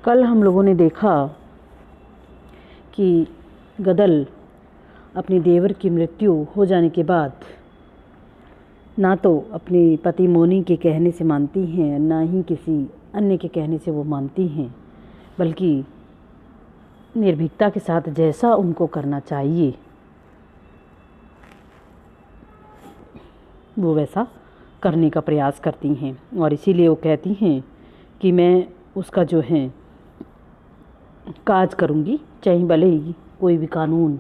कल हम लोगों ने देखा कि गदल अपनी देवर की मृत्यु हो जाने के बाद ना तो अपने पति मोनी के कहने से मानती हैं, ना ही किसी अन्य के कहने से वो मानती हैं, बल्कि निर्भीकता के साथ जैसा उनको करना चाहिए वो वैसा करने का प्रयास करती हैं। और इसीलिए वो कहती हैं कि मैं उसका जो है काज करूँगी, चाहे भले ही कोई भी कानून,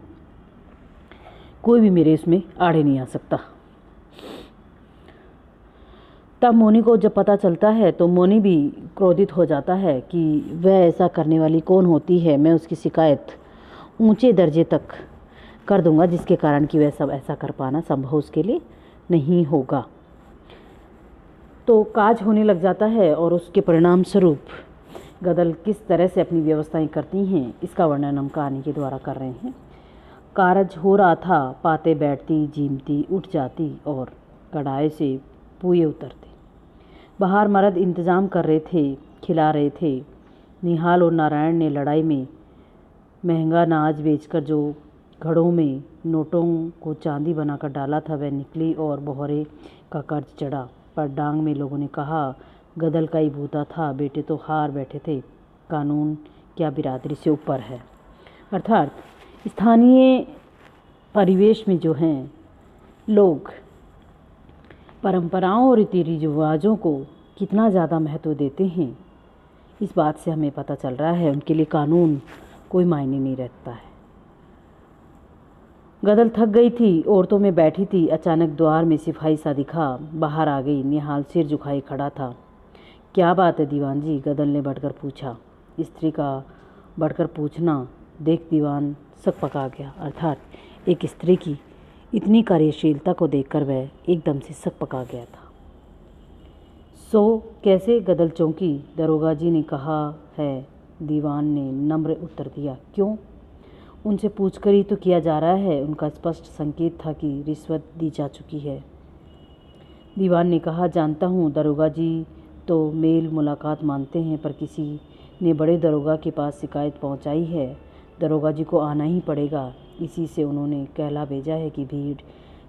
कोई भी मेरे इसमें आड़े नहीं आ सकता। तब मोनी को जब पता चलता है तो मोनी भी क्रोधित हो जाता है कि वह ऐसा करने वाली कौन होती है। मैं उसकी शिकायत ऊंचे दर्जे तक कर दूंगा, जिसके कारण कि वह सब ऐसा कर पाना संभव उसके लिए नहीं होगा। तो काज होने लग जाता है और उसके परिणाम स्वरूप गदल किस तरह से अपनी व्यवस्थाएं करती हैं, इसका वर्णन हम कहानी के द्वारा कर रहे हैं। कारज हो रहा था, पाते बैठती, जीमती, उठ जाती और कढ़ाई से पुए उतरते। बाहर मर्द इंतज़ाम कर रहे थे, खिला रहे थे। निहाल और नारायण ने लड़ाई में महंगा अनाज बेचकर जो घड़ों में नोटों को चांदी बनाकर डाला था वह निकली और बोहरे का कर्ज चढ़ा। पर डांग में लोगों ने कहा गदल का ही बूता था, बेटे तो हार बैठे थे, कानून क्या बिरादरी से ऊपर है। अर्थात स्थानीय परिवेश में जो हैं लोग परंपराओं और रीति रिवाजों को कितना ज़्यादा महत्व देते हैं, इस बात से हमें पता चल रहा है उनके लिए कानून कोई मायने नहीं रखता है। गदल थक गई थी, औरतों में बैठी थी। अचानक द्वार में सिपाही सा दिखा, बाहर आ गई। निहाल सिर झुकाए खड़ा था। क्या बात है दीवान जी? गदल ने बढ़कर पूछा। स्त्री का बढ़कर पूछना देख दीवान सक पका गया। अर्थात एक स्त्री की इतनी कार्यशीलता को देखकर वह एकदम से सक पका गया था। सो कैसे? गदल चौंकी। दरोगा जी ने कहा है, दीवान ने नम्र उत्तर दिया। क्यों? उनसे पूछकर ही तो किया जा रहा है। उनका स्पष्ट संकेत था कि रिश्वत दी जा चुकी है। दीवान ने कहा, जानता हूँ दरोगा जी तो मेल मुलाकात मानते हैं, पर किसी ने बड़े दरोगा के पास शिकायत पहुँचाई है। दरोगा जी को आना ही पड़ेगा। इसी से उन्होंने कहला भेजा है कि भीड़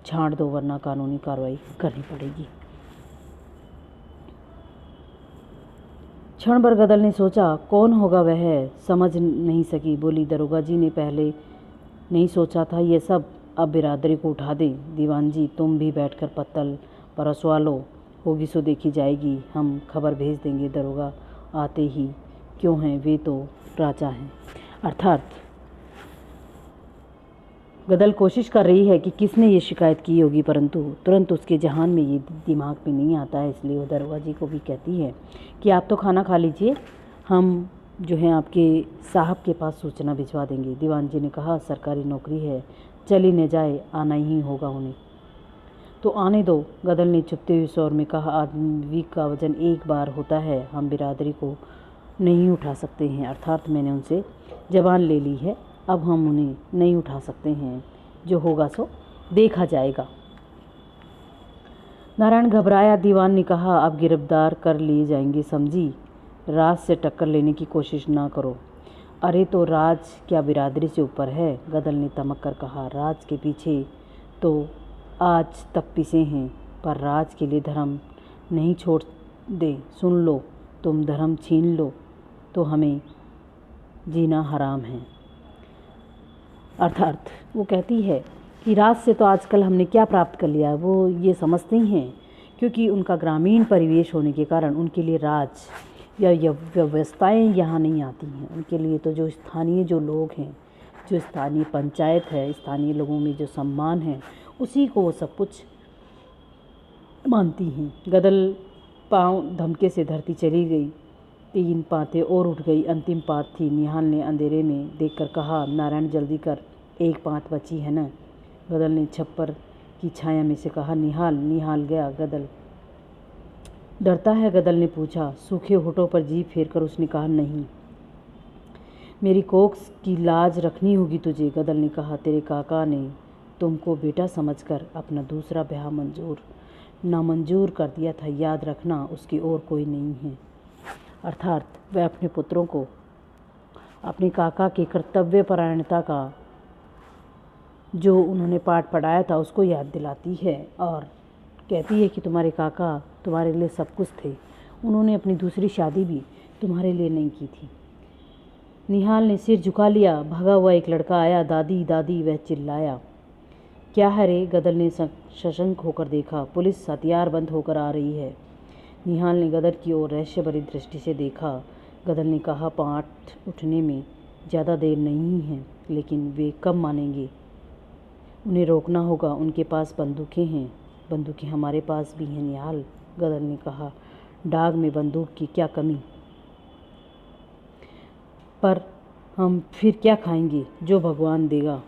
छांट दो, वरना कानूनी कार्रवाई करनी पड़ेगी। क्षण भर गदल ने सोचा कौन होगा वह, समझ नहीं सकी। बोली, दरोगा जी ने पहले नहीं सोचा था ये सब, अब बिरादरी को उठा दें। दीवान जी तुम भी बैठकर पत्तल परसवा लो, होगी सो देखी जाएगी। हम खबर भेज देंगे दरोगा आते ही। क्यों हैं, वे तो राजा हैं। अर्थात गदल कोशिश कर रही है कि किसने ये शिकायत की होगी, परंतु तुरंत उसके जहान में ये दिमाग में नहीं आता है। इसलिए वो दरोगा जी को भी कहती है कि आप तो खाना खा लीजिए, हम जो है आपके साहब के पास सूचना भिजवा देंगे। दीवान जी ने कहा, सरकारी नौकरी है, चली न जाए, आना ही होगा उन्हें। तो आने दो, गदल ने चुपते हुए स्वर में कहा। आदमी का वजन एक बार होता है, हम बिरादरी को नहीं उठा सकते हैं। अर्थात मैंने उनसे जबान ले ली है, अब हम उन्हें नहीं उठा सकते हैं। जो होगा सो देखा जाएगा। नारायण घबराया। दीवान ने कहा, अब गिरफ्तार कर लिए जाएंगे, समझी? राज से टक्कर लेने की कोशिश ना करो। अरे तो राज क्या बिरादरी से ऊपर है? गदल ने तमक कर कहा। राज के पीछे तो आज तक पिसे हैं, पर राज के लिए धर्म नहीं छोड़ दे। सुन लो, तुम धर्म छीन लो तो हमें जीना हराम है। अर्थात वो कहती है कि राज से तो आजकल हमने क्या प्राप्त कर लिया, वो ये समझते हैं, क्योंकि उनका ग्रामीण परिवेश होने के कारण उनके लिए राज या व्यवस्थाएं यहाँ नहीं आती हैं। उनके लिए तो जो स्थानीय जो लोग हैं, जो स्थानीय पंचायत है, स्थानीय लोगों में जो सम्मान है, उसी को वो सब कुछ मानती हैं। गदल पाँव धमके से धरती चली गई। 3 पातें और उठ गई। अंतिम पात थी। निहाल ने अंधेरे में देखकर कहा, नारायण जल्दी कर, 1 पात बची है न? गदल ने छप्पर की छाया में से कहा। निहाल गया। गदल डरता है? गदल ने पूछा। सूखे होठों पर जीभ फेरकर उसने कहा, नहीं, मेरी कोख की लाज रखनी होगी तुझे। गदल ने कहा, तेरे काका ने तुमको बेटा समझकर अपना दूसरा ब्याह नामंजूर कर दिया था, याद रखना, उसकी और कोई नहीं है। अर्थात वह अपने पुत्रों को अपने काका की कर्तव्यपरायणता का जो उन्होंने पाठ पढ़ाया था उसको याद दिलाती है और कहती है कि तुम्हारे काका तुम्हारे लिए सब कुछ थे, उन्होंने अपनी दूसरी शादी भी तुम्हारे लिए नहीं की थी। निहाल ने सिर झुका लिया। भागा हुआ एक लड़का आया। दादी दादी, वह चिल्लाया। क्या है रे? गदर ने सशंक होकर देखा। पुलिस हथियार बंद होकर आ रही है। निहाल ने गदर की ओर रहस्य भरी दृष्टि से देखा। गदर ने कहा, पाठ उठने में ज़्यादा देर नहीं है, लेकिन वे कब मानेंगे? उन्हें रोकना होगा। उनके पास बंदूकें हैं। बंदूकें हमारे पास भी हैं निहाल, गदर ने कहा। डाग में बंदूक की क्या कमी? पर हम फिर क्या खाएंगे? जो भगवान देगा।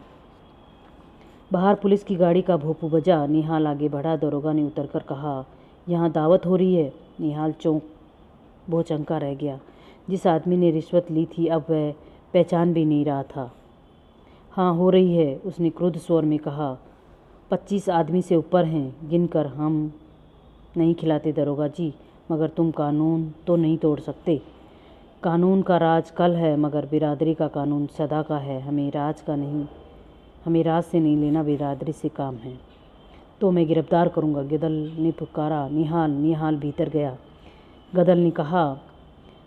बाहर पुलिस की गाड़ी का भोंपू बजा। निहाल आगे बढ़ा। दरोगा ने उतरकर कहा, यहाँ दावत हो रही है। निहाल भौचक्का रह गया। जिस आदमी ने रिश्वत ली थी अब वह पहचान भी नहीं रहा था। हाँ, हो रही है, उसने क्रुद्ध स्वर में कहा। 25 आदमी से ऊपर हैं, गिनकर हम नहीं खिलाते दरोगा जी, मगर तुम कानून तो नहीं तोड़ सकते। कानून का राज कल है, मगर बिरादरी का कानून सदा का है। हमें राज से नहीं लेना, बिरादरी से काम है। तो मैं गिरफ्तार करूँगा, गदल ने पुकारा। निहाल भीतर गया। गदल ने कहा,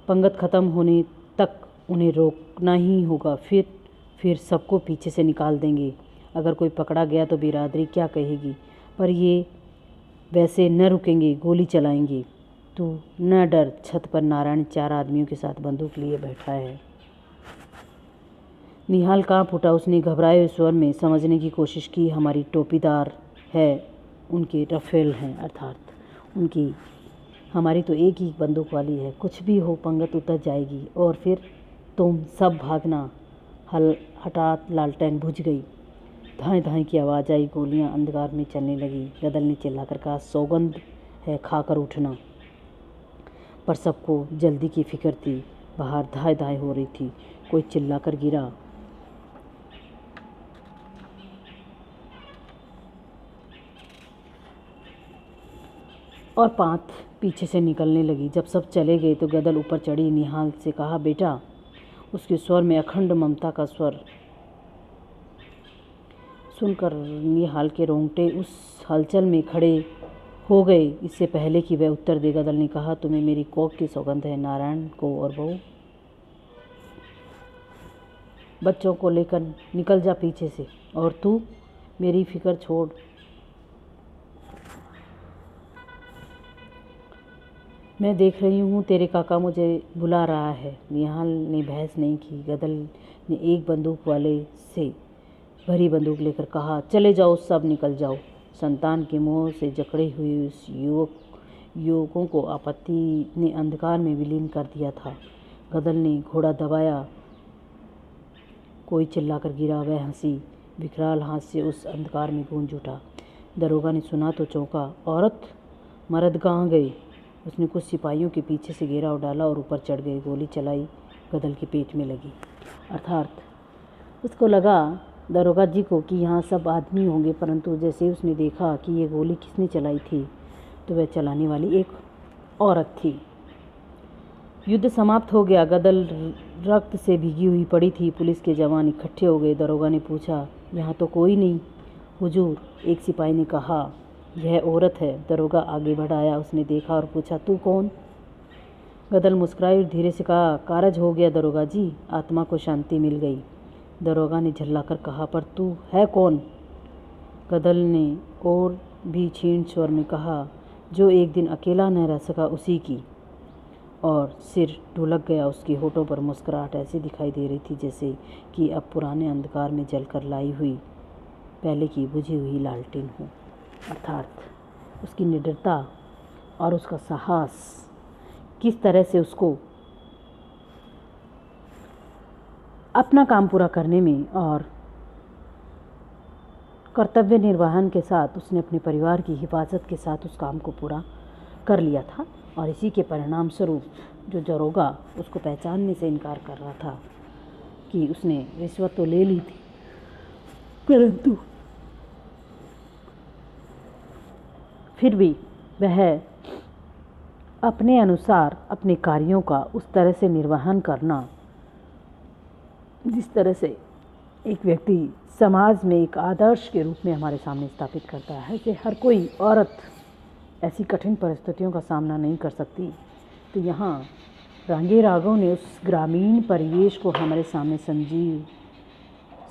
पंगत ख़त्म होने तक उन्हें रोकना ही होगा, फिर सबको पीछे से निकाल देंगे। अगर कोई पकड़ा गया तो बिरादरी क्या कहेगी? पर ये वैसे न रुकेंगे, गोली चलाएंगे। तू न डर। छत पर नारायण 4 आदमियों के साथ बंदूक लिए बैठा है। निहाल कांप उठा। उसने घबराए हुए स्वर में समझने की कोशिश की। हमारी टोपीदार है, उनके रफेल हैं, अर्थात उनकी। हमारी तो एक ही बंदूक वाली है। कुछ भी हो, पंगत उतर जाएगी और फिर तुम सब भागना। हठात लालटेन बुझ गई। धाएं धाएं की आवाज़ आई। गोलियां अंधकार में चलने लगी। गदल ने चिल्लाकर कहा, सौगंध है, खाकर उठना। पर सबको जल्दी की फिक्र थी। बाहर धाए धाए हो रही थी। कोई चिल्लाकर गिरा। और पांत पीछे से निकलने लगी। जब सब चले गए तो गदल ऊपर चढ़ी। निहाल से कहा, बेटा। उसके स्वर में अखंड ममता का स्वर सुनकर निहाल के रोंगटे उस हलचल में खड़े हो गए, इससे पहले कि वह उत्तर दे। गदल ने कहा, तुम्हें मेरी कोख की सौगंध है, नारायण को और बहू। बच्चों को लेकर निकल जा पीछे से। और तू, मेरी फिक्र छोड़। मैं देख रही हूँ तेरे काका मुझे बुला रहा है। निहाल ने बहस नहीं की। गदल ने एक बंदूक वाले से भरी बंदूक लेकर कहा, चले जाओ, सब निकल जाओ। संतान के मोह से जकड़े हुए उस युवकों को आपत्ति ने अंधकार में विलीन कर दिया था। गदल ने घोड़ा दबाया। कोई चिल्लाकर गिरा। वह हंसी। विकराल हास्य उस अंधकार में गूंज उठा। दरोगा ने सुना तो चौंका। औरत मर्द कहाँ गए? उसने कुछ सिपाहियों के पीछे से घेराव डाला और ऊपर चढ़ गए। गोली चलाई। गदल के पेट में लगी। अर्थात उसको लगा दरोगा जी को कि यहाँ सब आदमी होंगे, परंतु जैसे उसने देखा कि ये गोली किसने चलाई थी तो वह चलाने वाली एक औरत थी। युद्ध समाप्त हो गया। गदल रक्त से भीगी हुई पड़ी थी। पुलिस के जवान इकट्ठे हो गए। दरोगा ने पूछा, यहाँ तो कोई नहीं हुजूर। एक सिपाही ने कहा, यह औरत है। दरोगा आगे बढ़ाया। उसने देखा और पूछा, तू कौन? गदल मुस्कुराई और धीरे से कहा, कारज हो गया दरोगा जी, आत्मा को शांति मिल गई। दरोगा ने झल्लाकर कहा, पर तू है कौन? गदल ने और भी क्षीण स्वर में कहा, जो एक दिन अकेला न रह सका उसी की। और सिर ढुलक गया। उसके होठों पर मुस्कुराहट ऐसी दिखाई दे रही थी जैसे कि अब पुराने अंधकार में जलकर लाई हुई पहले की बुझी हुई लालटेन हो। अर्थात उसकी निडरता और उसका साहस किस तरह से उसको अपना काम पूरा करने में और कर्तव्य निर्वहन के साथ उसने अपने परिवार की हिफाजत के साथ उस काम को पूरा कर लिया था। और इसी के परिणाम स्वरूप जो दरोगा उसको पहचानने से इनकार कर रहा था कि उसने रिश्वत तो ले ली थी, परंतु फिर भी वह अपने अनुसार अपने कार्यों का उस तरह से निर्वहन करना जिस तरह से एक व्यक्ति समाज में एक आदर्श के रूप में हमारे सामने स्थापित करता है कि हर कोई औरत ऐसी कठिन परिस्थितियों का सामना नहीं कर सकती, तो यहाँ रांगे राघव ने उस ग्रामीण परिवेश को हमारे सामने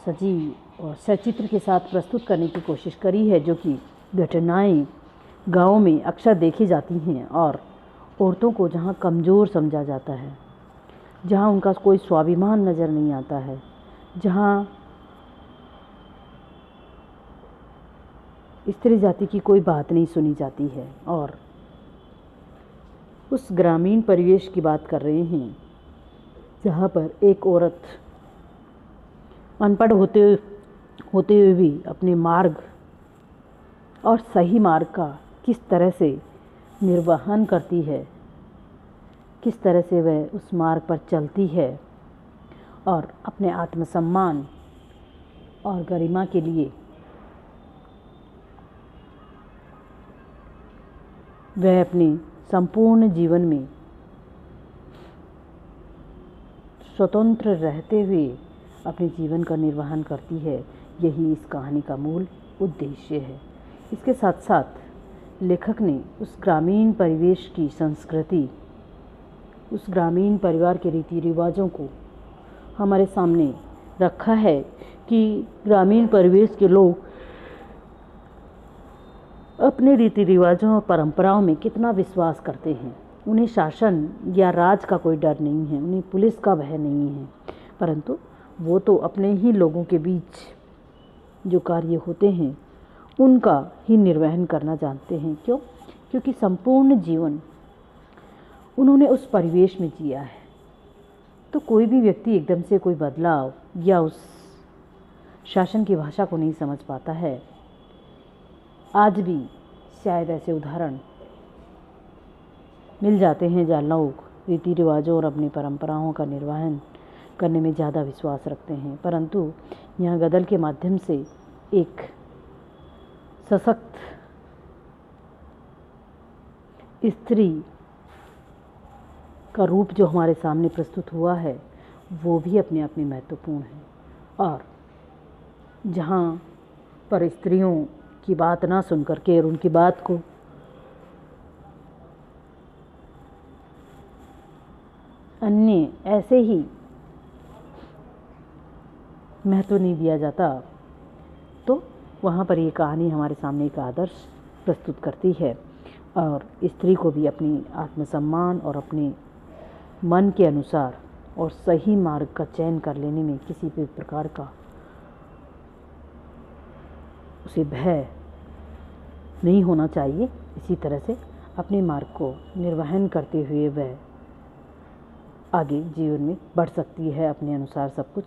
सजीव और सचित्र के साथ प्रस्तुत करने की कोशिश करी है, जो कि घटनाएं गाँव में अक्सर देखी जाती हैं और औरतों को जहाँ कमज़ोर समझा जाता है, जहाँ उनका कोई स्वाभिमान नज़र नहीं आता है, जहाँ स्त्री जाति की कोई बात नहीं सुनी जाती है। और उस ग्रामीण परिवेश की बात कर रहे हैं जहाँ पर एक औरत अनपढ़ होते हुए भी अपने मार्ग और सही मार्ग का किस तरह से निर्वहन करती है, किस तरह से वह उस मार्ग पर चलती है और अपने आत्मसम्मान और गरिमा के लिए वह अपने संपूर्ण जीवन में स्वतंत्र रहते हुए अपने जीवन का निर्वहन करती है। यही इस कहानी का मूल उद्देश्य है। इसके साथ साथ लेखक ने उस ग्रामीण परिवेश की संस्कृति, उस ग्रामीण परिवार के रीति रिवाजों को हमारे सामने रखा है कि ग्रामीण परिवेश के लोग अपने रीति रिवाजों और परंपराओं में कितना विश्वास करते हैं। उन्हें शासन या राज का कोई डर नहीं है, उन्हें पुलिस का भय नहीं है, परंतु वो तो अपने ही लोगों के बीच जो कार्य होते हैं उनका ही निर्वहन करना जानते हैं। क्यों? क्योंकि संपूर्ण जीवन उन्होंने उस परिवेश में जिया है। तो कोई भी व्यक्ति एकदम से कोई बदलाव या उस शासन की भाषा को नहीं समझ पाता है। आज भी शायद ऐसे उदाहरण मिल जाते हैं जहाँ लोग रीति रिवाजों और अपनी परंपराओं का निर्वहन करने में ज़्यादा विश्वास रखते हैं, परंतु यहाँ गज़ल के माध्यम से एक सशक्त स्त्री का रूप जो हमारे सामने प्रस्तुत हुआ है वो भी अपने आप में महत्वपूर्ण है। और जहाँ पर स्त्रियों की बात ना सुन करके और उनकी बात को अन्य ऐसे ही महत्व नहीं दिया जाता, तो वहाँ पर ये कहानी हमारे सामने एक आदर्श प्रस्तुत करती है और स्त्री को भी अपनी आत्मसम्मान और अपने मन के अनुसार और सही मार्ग का चयन कर लेने में किसी भी प्रकार का उसे भय नहीं होना चाहिए। इसी तरह से अपने मार्ग को निर्वहन करते हुए वह आगे जीवन में बढ़ सकती है, अपने अनुसार सब कुछ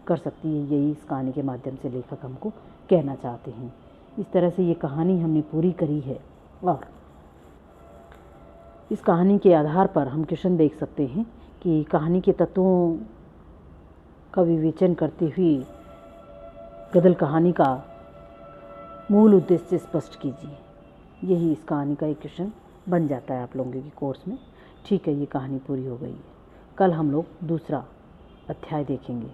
कर सकती है। यही इस कहानी के माध्यम से लेखक हमको कहना चाहते हैं। इस तरह से ये कहानी हमने पूरी करी है और इस कहानी के आधार पर हम क्वेश्चन देख सकते हैं कि कहानी के तत्वों का विवेचन करते हुए गज़ल कहानी का मूल उद्देश्य स्पष्ट कीजिए। यही इस कहानी का एक क्वेश्चन बन जाता है आप लोगों के कोर्स में। ठीक है, ये कहानी पूरी हो गई है। कल हम लोग दूसरा अध्याय देखेंगे।